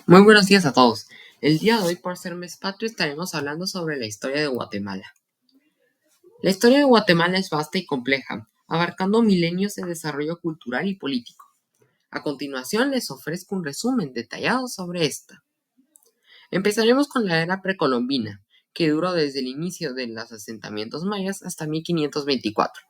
Muy buenos días a todos. El día de hoy, por ser mes patrio, estaremos hablando sobre la historia de Guatemala. La historia de Guatemala es vasta y compleja, abarcando milenios de desarrollo cultural y político. A continuación, les ofrezco un resumen detallado sobre esta. Empezaremos con la era precolombina, que duró desde el inicio de los asentamientos mayas hasta 1524.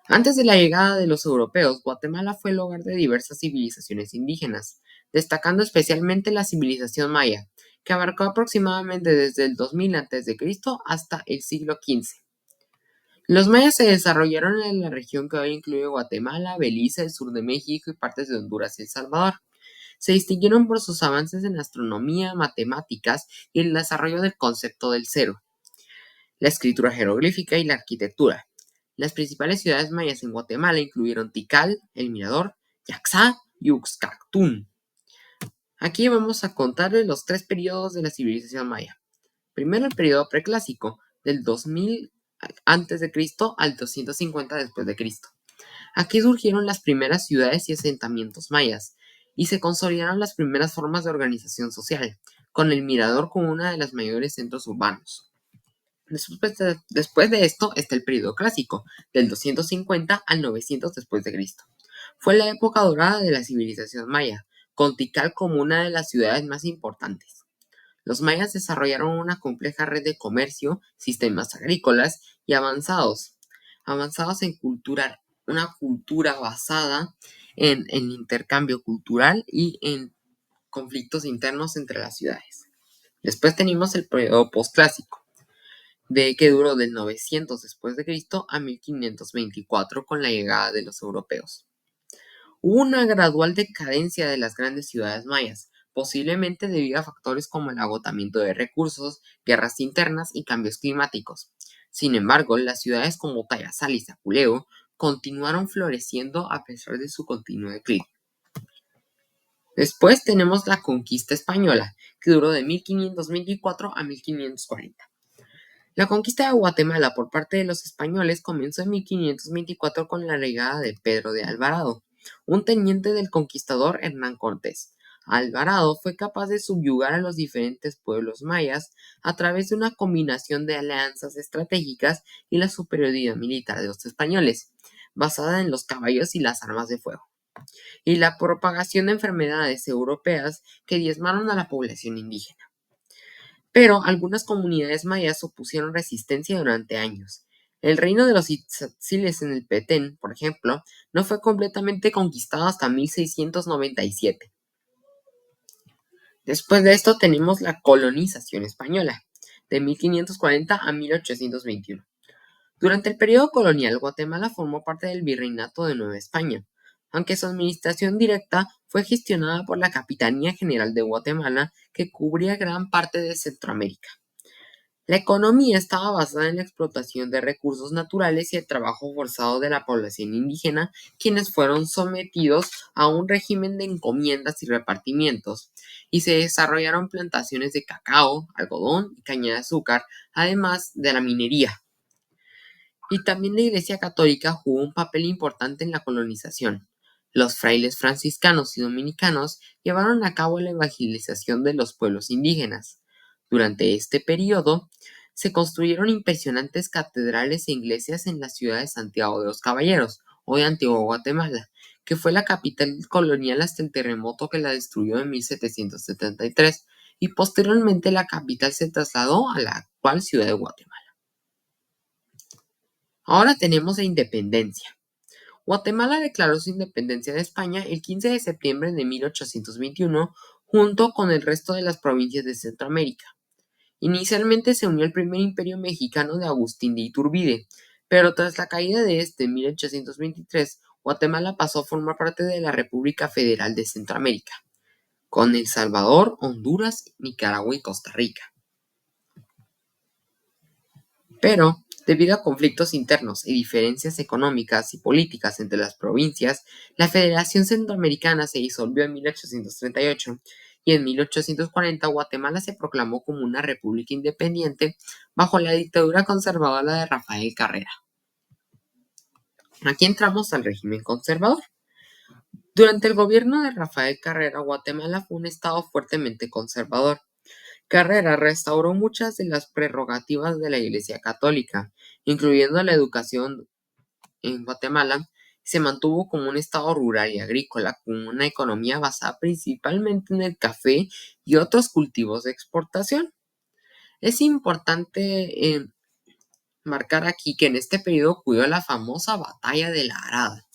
Antes de la llegada de los europeos, Guatemala fue el hogar de diversas civilizaciones indígenas, destacando especialmente la civilización maya, que abarcó aproximadamente desde el 2000 a.C. hasta el siglo XV. Los mayas se desarrollaron en la región que hoy incluye Guatemala, Belice, el sur de México y partes de Honduras y El Salvador. Se distinguieron por sus avances en astronomía, matemáticas y el desarrollo del concepto del cero, la escritura jeroglífica y la arquitectura. Las principales ciudades mayas en Guatemala incluyeron Tikal, El Mirador, Yaxá y Uxcactún. Aquí vamos a contarles los tres periodos de la civilización maya. Primero, el periodo preclásico, del 2000 a.C. al 250 después de Cristo. Aquí surgieron las primeras ciudades y asentamientos mayas, y se consolidaron las primeras formas de organización social, con El Mirador como uno de los mayores centros urbanos. Después de esto está el periodo clásico, del 250 al 900 después de Cristo. Fue la época dorada de la civilización maya, con Tikal como una de las ciudades más importantes. Los mayas desarrollaron una compleja red de comercio, sistemas agrícolas y avanzados en una cultura basada en intercambio cultural y en conflictos internos entre las ciudades. Después tenemos el periodo postclásico, que duró del 900 después de Cristo a 1524 con la llegada de los europeos. Hubo una gradual decadencia de las grandes ciudades mayas, posiblemente debido a factores como el agotamiento de recursos, guerras internas y cambios climáticos. Sin embargo, las ciudades como Tayasal y Zaculeo continuaron floreciendo a pesar de su continuo declive. Después tenemos la conquista española, que duró de 1524 a 1540. La conquista de Guatemala por parte de los españoles comenzó en 1524 con la llegada de Pedro de Alvarado, un teniente del conquistador Hernán Cortés. Alvarado fue capaz de subyugar a los diferentes pueblos mayas a través de una combinación de alianzas estratégicas y la superioridad militar de los españoles, basada en los caballos y las armas de fuego, y la propagación de enfermedades europeas que diezmaron a la población indígena. Pero algunas comunidades mayas opusieron resistencia durante años. El reino de los Itzatziles en el Petén, por ejemplo, no fue completamente conquistado hasta 1697. Después de esto tenemos la colonización española, de 1540 a 1821. Durante el periodo colonial, Guatemala formó parte del Virreinato de Nueva España, aunque su administración directa fue gestionada por la Capitanía General de Guatemala, que cubría gran parte de Centroamérica. La economía estaba basada en la explotación de recursos naturales y el trabajo forzado de la población indígena, quienes fueron sometidos a un régimen de encomiendas y repartimientos, y se desarrollaron plantaciones de cacao, algodón y caña de azúcar, además de la minería. Y también la Iglesia Católica jugó un papel importante en la colonización. Los frailes franciscanos y dominicanos llevaron a cabo la evangelización de los pueblos indígenas. Durante este periodo, se construyeron impresionantes catedrales e iglesias en la ciudad de Santiago de los Caballeros, hoy Antigua Guatemala, que fue la capital colonial hasta el terremoto que la destruyó en 1773, y posteriormente la capital se trasladó a la actual ciudad de Guatemala. Ahora tenemos la independencia. Guatemala declaró su independencia de España el 15 de septiembre de 1821, junto con el resto de las provincias de Centroamérica. Inicialmente se unió al primer imperio mexicano de Agustín de Iturbide, pero tras la caída de este en 1823, Guatemala pasó a formar parte de la República Federal de Centroamérica, con El Salvador, Honduras, Nicaragua y Costa Rica. Pero, debido a conflictos internos y diferencias económicas y políticas entre las provincias, la Federación Centroamericana se disolvió en 1838 y en 1840 Guatemala se proclamó como una república independiente bajo la dictadura conservadora de Rafael Carrera. Aquí entramos al régimen conservador. Durante el gobierno de Rafael Carrera, Guatemala fue un estado fuertemente conservador. Carrera restauró muchas de las prerrogativas de la Iglesia Católica, incluyendo la educación en Guatemala. Se mantuvo como un estado rural y agrícola, con una economía basada principalmente en el café y otros cultivos de exportación. Es importante marcar aquí que en este periodo ocurrió la famosa Batalla de la Arada.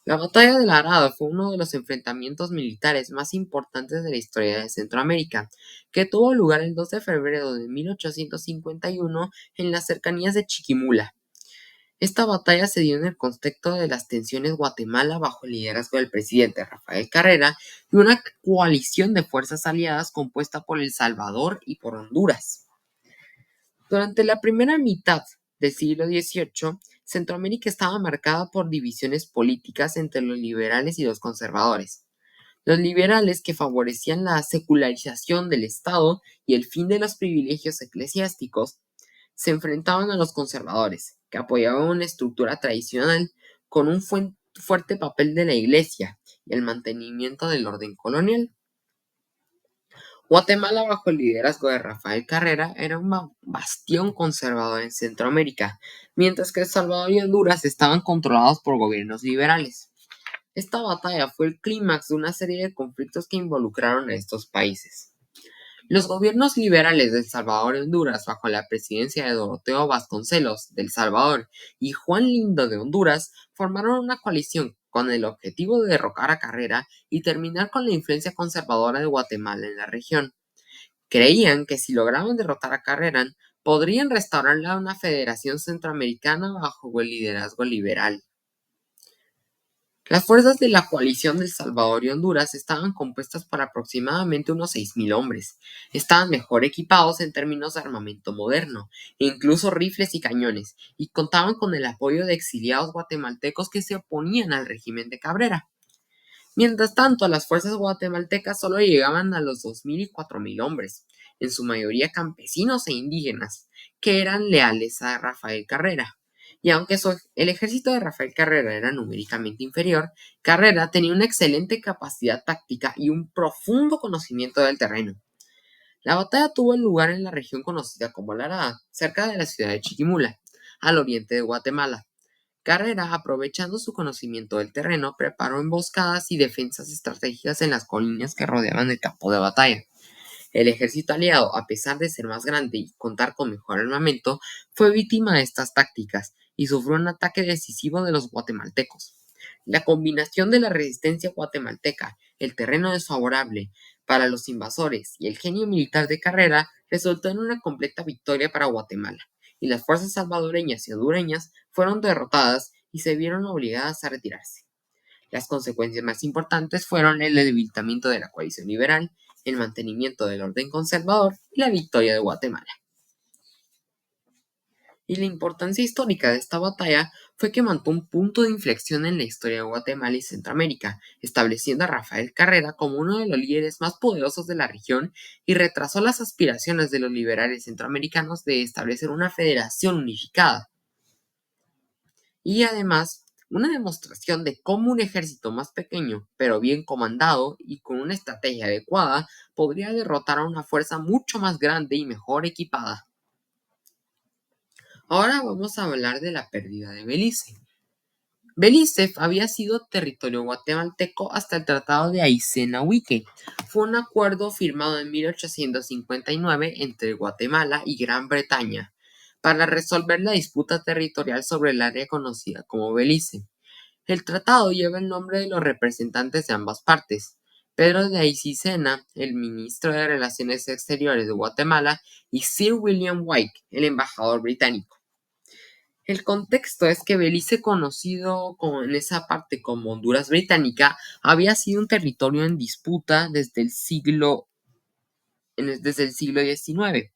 La Batalla de la Arada fue uno de los enfrentamientos militares más importantes de la historia de Centroamérica, que tuvo lugar el 2 de febrero de 1851 en las cercanías de Chiquimula. Esta batalla se dio en el contexto de las tensiones Guatemala bajo el liderazgo del presidente Rafael Carrera y una coalición de fuerzas aliadas compuesta por El Salvador y por Honduras. Durante la primera mitad del siglo XVIII, Centroamérica estaba marcada por divisiones políticas entre los liberales y los conservadores. Los liberales, que favorecían la secularización del Estado y el fin de los privilegios eclesiásticos, se enfrentaban a los conservadores, que apoyaban una estructura tradicional con un fuerte papel de la Iglesia y el mantenimiento del orden colonial. Guatemala, bajo el liderazgo de Rafael Carrera, era un bastión conservador en Centroamérica, mientras que El Salvador y Honduras estaban controlados por gobiernos liberales. Esta batalla fue el clímax de una serie de conflictos que involucraron a estos países. Los gobiernos liberales de El Salvador y Honduras, bajo la presidencia de Doroteo Vasconcelos de El Salvador y Juan Lindo de Honduras, formaron una coalición con el objetivo de derrocar a Carrera y terminar con la influencia conservadora de Guatemala en la región. Creían que si lograban derrotar a Carrera, podrían restaurar una federación centroamericana bajo el liderazgo liberal. Las fuerzas de la coalición de El Salvador y Honduras estaban compuestas por aproximadamente unos 6.000 hombres. Estaban mejor equipados en términos de armamento moderno, e incluso rifles y cañones, y contaban con el apoyo de exiliados guatemaltecos que se oponían al régimen de Cabrera. Mientras tanto, las fuerzas guatemaltecas solo llegaban a los 2.000 y 4.000 hombres, en su mayoría campesinos e indígenas, que eran leales a Rafael Carrera. Y aunque el ejército de Rafael Carrera era numéricamente inferior, Carrera tenía una excelente capacidad táctica y un profundo conocimiento del terreno. La batalla tuvo lugar en la región conocida como La Arada, cerca de la ciudad de Chiquimula, al oriente de Guatemala. Carrera, aprovechando su conocimiento del terreno, preparó emboscadas y defensas estratégicas en las colinas que rodeaban el campo de batalla. El ejército aliado, a pesar de ser más grande y contar con mejor armamento, fue víctima de estas tácticas y sufrió un ataque decisivo de los guatemaltecos. La combinación de la resistencia guatemalteca, el terreno desfavorable para los invasores y el genio militar de Carrera resultó en una completa victoria para Guatemala, y las fuerzas salvadoreñas y hondureñas fueron derrotadas y se vieron obligadas a retirarse. Las consecuencias más importantes fueron el debilitamiento de la coalición liberal, el mantenimiento del orden conservador y la victoria de Guatemala. Y la importancia histórica de esta batalla fue que marcó un punto de inflexión en la historia de Guatemala y Centroamérica, estableciendo a Rafael Carrera como uno de los líderes más poderosos de la región y retrasó las aspiraciones de los liberales centroamericanos de establecer una federación unificada. Y además, una demostración de cómo un ejército más pequeño, pero bien comandado y con una estrategia adecuada, podría derrotar a una fuerza mucho más grande y mejor equipada. Ahora vamos a hablar de la pérdida de Belice. Belice había sido territorio guatemalteco hasta el Tratado de Aysén-Ahuique. Fue un acuerdo firmado en 1859 entre Guatemala y Gran Bretaña para resolver la disputa territorial sobre el área conocida como Belice. El tratado lleva el nombre de los representantes de ambas partes: Pedro de Aycicena, el ministro de Relaciones Exteriores de Guatemala, y Sir William White, el embajador británico. El contexto es que Belice, conocido en esa parte como Honduras Británica, había sido un territorio en disputa desde el siglo XIX.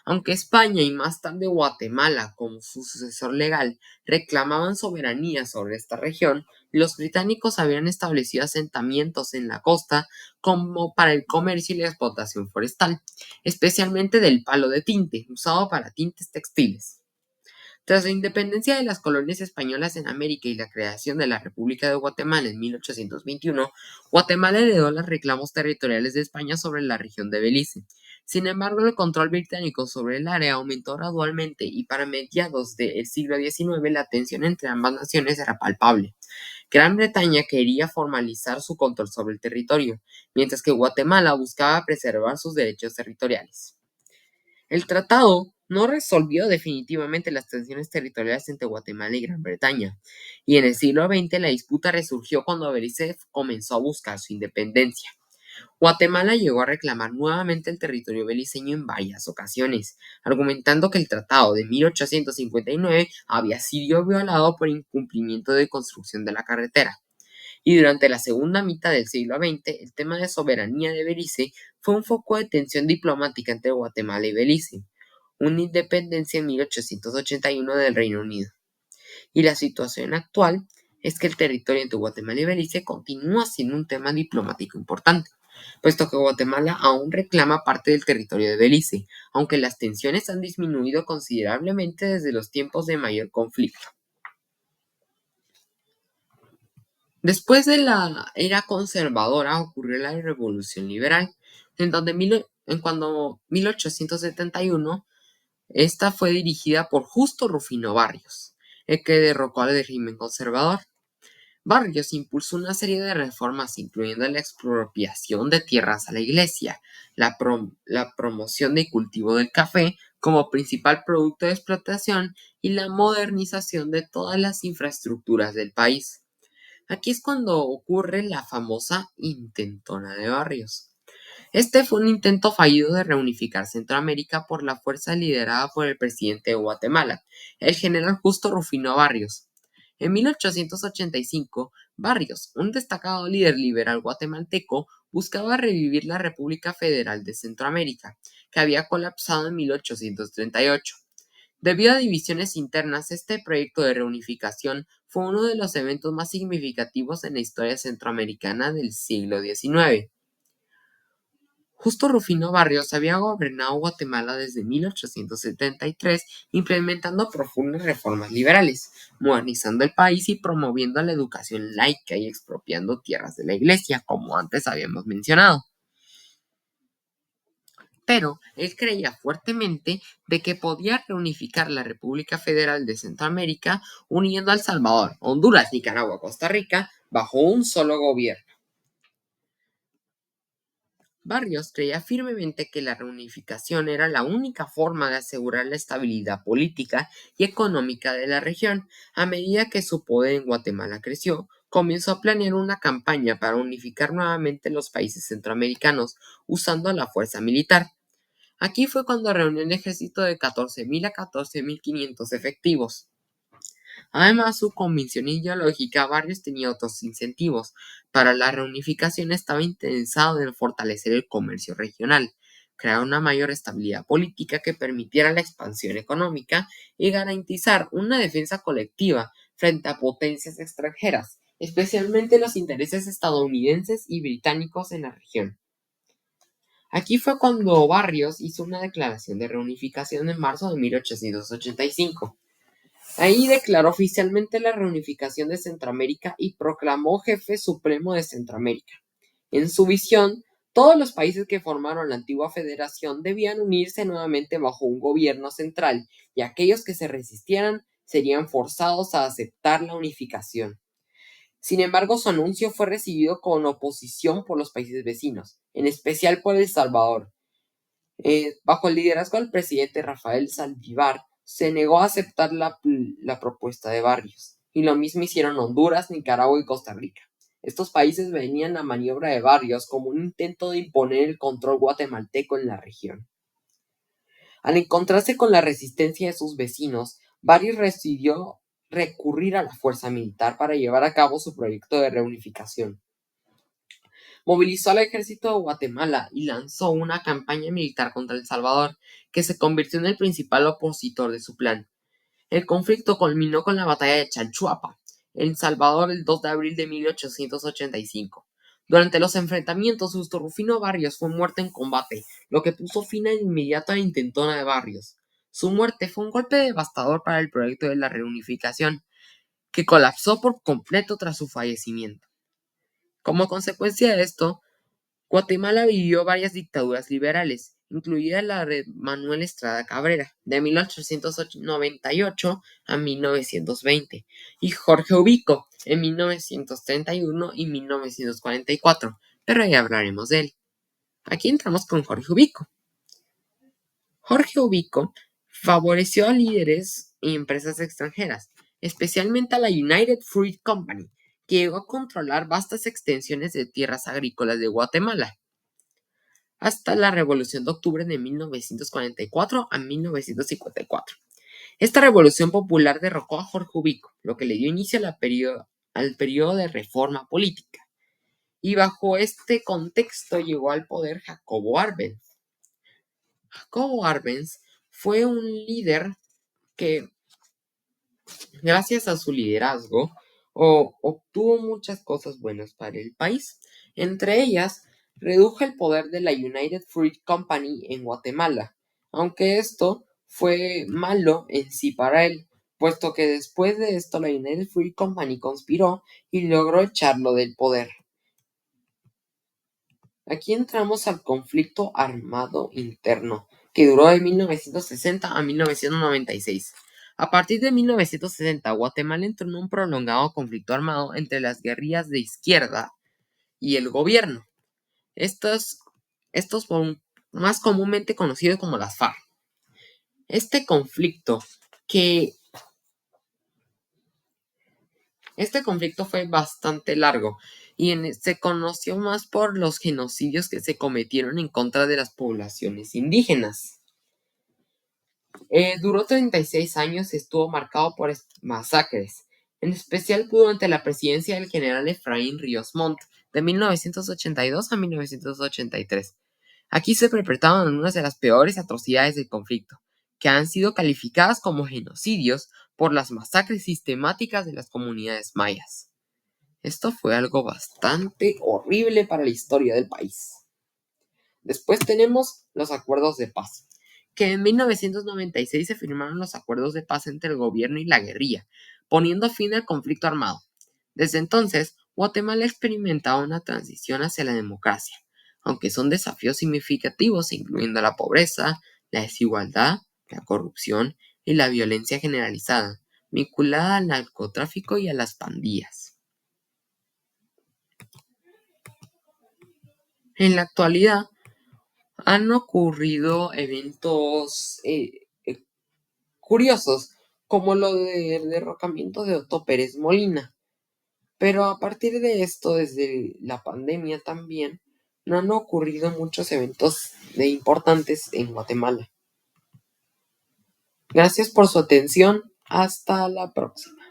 Aunque España y más tarde Guatemala, como su sucesor legal, reclamaban soberanía sobre esta región, los británicos habían establecido asentamientos en la costa como para el comercio y la explotación forestal, especialmente del palo de tinte, usado para tintes textiles. Tras la independencia de las colonias españolas en América y la creación de la República de Guatemala en 1821, Guatemala heredó los reclamos territoriales de España sobre la región de Belice. Sin embargo, el control británico sobre el área aumentó gradualmente y para mediados del siglo XIX la tensión entre ambas naciones era palpable. Gran Bretaña quería formalizar su control sobre el territorio, mientras que Guatemala buscaba preservar sus derechos territoriales. El tratado no resolvió definitivamente las tensiones territoriales entre Guatemala y Gran Bretaña, y en el siglo XX la disputa resurgió cuando Belice comenzó a buscar su independencia. Guatemala llegó a reclamar nuevamente el territorio beliceño en varias ocasiones, argumentando que el tratado de 1859 había sido violado por incumplimiento de construcción de la carretera. Y durante la segunda mitad del siglo XX, el tema de soberanía de Belice fue un foco de tensión diplomática entre Guatemala y Belice, una independencia en 1881 del Reino Unido. Y la situación actual es que el territorio entre Guatemala y Belice continúa siendo un tema diplomático importante, puesto que Guatemala aún reclama parte del territorio de Belice, aunque las tensiones han disminuido considerablemente desde los tiempos de mayor conflicto. Después de la era conservadora ocurrió la Revolución Liberal, cuando 1871 esta fue dirigida por Justo Rufino Barrios, el que derrocó al régimen conservador. Barrios impulsó una serie de reformas, incluyendo la expropiación de tierras a la iglesia, la promoción del cultivo del café como principal producto de explotación y la modernización de todas las infraestructuras del país. Aquí es cuando ocurre la famosa intentona de Barrios. Este fue un intento fallido de reunificar Centroamérica por la fuerza liderada por el presidente de Guatemala, el general Justo Rufino Barrios. En 1885, Barrios, un destacado líder liberal guatemalteco, buscaba revivir la República Federal de Centroamérica, que había colapsado en 1838. Debido a divisiones internas, este proyecto de reunificación fue uno de los eventos más significativos en la historia centroamericana del siglo XIX. Justo Rufino Barrios había gobernado Guatemala desde 1873, implementando profundas reformas liberales, modernizando el país y promoviendo la educación laica y expropiando tierras de la iglesia, como antes habíamos mencionado. Pero él creía fuertemente de que podía reunificar la República Federal de Centroamérica uniendo a El Salvador, Honduras, Nicaragua, Costa Rica bajo un solo gobierno. Barrios creía firmemente que la reunificación era la única forma de asegurar la estabilidad política y económica de la región. A medida que su poder en Guatemala creció, comenzó a planear una campaña para unificar nuevamente los países centroamericanos usando la fuerza militar. Aquí fue cuando reunió un ejército de 14.000 a 14.500 efectivos. Además, su convicción ideológica, Barrios tenía otros incentivos. Para la reunificación estaba interesado en fortalecer el comercio regional, crear una mayor estabilidad política que permitiera la expansión económica y garantizar una defensa colectiva frente a potencias extranjeras, especialmente los intereses estadounidenses y británicos en la región. Aquí fue cuando Barrios hizo una declaración de reunificación en marzo de 1885. Ahí declaró oficialmente la reunificación de Centroamérica y proclamó jefe supremo de Centroamérica. En su visión, todos los países que formaron la antigua federación debían unirse nuevamente bajo un gobierno central y aquellos que se resistieran serían forzados a aceptar la unificación. Sin embargo, su anuncio fue recibido con oposición por los países vecinos, en especial por El Salvador. Bajo el liderazgo del presidente Rafael Saldívar, se negó a aceptar la propuesta de Barrios, y lo mismo hicieron Honduras, Nicaragua y Costa Rica. Estos países veían la maniobra de Barrios como un intento de imponer el control guatemalteco en la región. Al encontrarse con la resistencia de sus vecinos, Barrios decidió recurrir a la fuerza militar para llevar a cabo su proyecto de reunificación. Movilizó al ejército de Guatemala y lanzó una campaña militar contra El Salvador, que se convirtió en el principal opositor de su plan. El conflicto culminó con la batalla de Chalchuapa, en El Salvador, el 2 de abril de 1885. Durante los enfrentamientos, Justo Rufino Barrios fue muerto en combate, lo que puso fin inmediato a la intentona de Barrios. Su muerte fue un golpe devastador para el proyecto de la reunificación, que colapsó por completo tras su fallecimiento. Como consecuencia de esto, Guatemala vivió varias dictaduras liberales, incluida la de Manuel Estrada Cabrera, de 1898 a 1920, y Jorge Ubico, en 1931 y 1944, pero ya hablaremos de él. Aquí entramos con Jorge Ubico. Jorge Ubico favoreció a líderes y empresas extranjeras, especialmente a la United Fruit Company, que llegó a controlar vastas extensiones de tierras agrícolas de Guatemala hasta la Revolución de Octubre de 1944 a 1954. Esta revolución popular derrocó a Jorge Ubico, lo que le dio inicio al periodo de reforma política. Y bajo este contexto llegó al poder Jacobo Arbenz. Jacobo Arbenz fue un líder que, gracias a su liderazgo, obtuvo muchas cosas buenas para el país. Entre ellas, redujo el poder de la United Fruit Company en Guatemala, aunque esto fue malo en sí para él, puesto que después de esto la United Fruit Company conspiró y logró echarlo del poder. Aquí entramos al conflicto armado interno, que duró de 1960 a 1996. A partir de 1960, Guatemala entró en un prolongado conflicto armado entre las guerrillas de izquierda y el gobierno. Estos fueron más comúnmente conocidos como las FARC. Este conflicto que Este conflicto fue bastante largo y se conoció más por los genocidios que se cometieron en contra de las poblaciones indígenas. Duró 36 años y estuvo marcado por masacres, en especial durante la presidencia del general Efraín Ríos Montt, de 1982 a 1983. Aquí se perpetraban algunas de las peores atrocidades del conflicto, que han sido calificadas como genocidios por las masacres sistemáticas de las comunidades mayas. Esto fue algo bastante horrible para la historia del país. Después tenemos los acuerdos de paz, que en 1996 se firmaron los acuerdos de paz entre el gobierno y la guerrilla, poniendo fin al conflicto armado. Desde entonces, Guatemala ha experimentado una transición hacia la democracia, aunque son desafíos significativos incluyendo la pobreza, la desigualdad, la corrupción y la violencia generalizada, vinculada al narcotráfico y a las pandillas. En la actualidad, han ocurrido eventos curiosos, como lo del derrocamiento de Otto Pérez Molina. Pero a partir de esto, desde la pandemia también, no han ocurrido muchos eventos importantes en Guatemala. Gracias por su atención. Hasta la próxima.